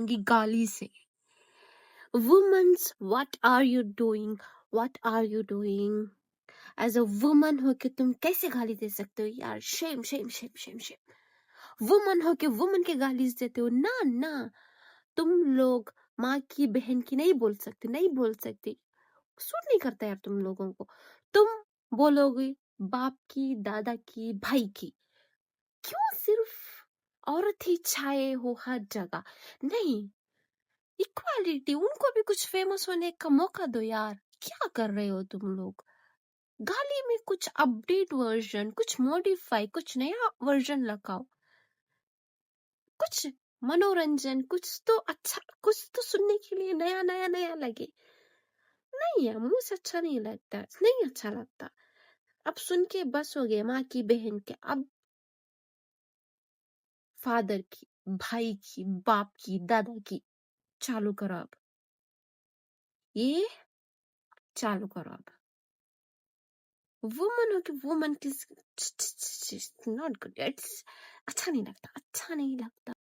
करूंगी गाली से। Women's, what are you doing, what are you doing? As a woman हो के तुम कैसे गाली दे सकते हो यार? Shame shame shame shame shame. Woman हो के वुमन के गाली देते हो? ना ना, तुम लोग माँ की बहन की नहीं बोल सकते, नहीं बोल सकते। सूट नहीं करता यार तुम लोगों को। तुम बोलोगे बाप की, दादा की, भाई की। क्यों सिर्फ औरत ही छाए हो हर जगह? नहीं, इक्वालिटी, उनको भी कुछ फेमस होने का मौका दो यार। क्या कर रहे हो तुम लोग? गाली में कुछ अपडेट वर्जन, कुछ मॉडिफाई, कुछ नया वर्जन लगाओ, कुछ मनोरंजन, कुछ तो अच्छा, कुछ तो सुनने के लिए नया नया नया लगे। नहीं यार, मुझे से अच्छा नहीं लगता, नहीं अच्छा लगता। अब सुन के बस हो गया माँ की, बहन के, अब फादर की, भाई की, बाप की, दादा की। चालू करो अब, ये चालू करो अब। वुमन हो कि वुमन की, नॉट गुड, इट्स अच्छा नहीं लगता, अच्छा नहीं लगता।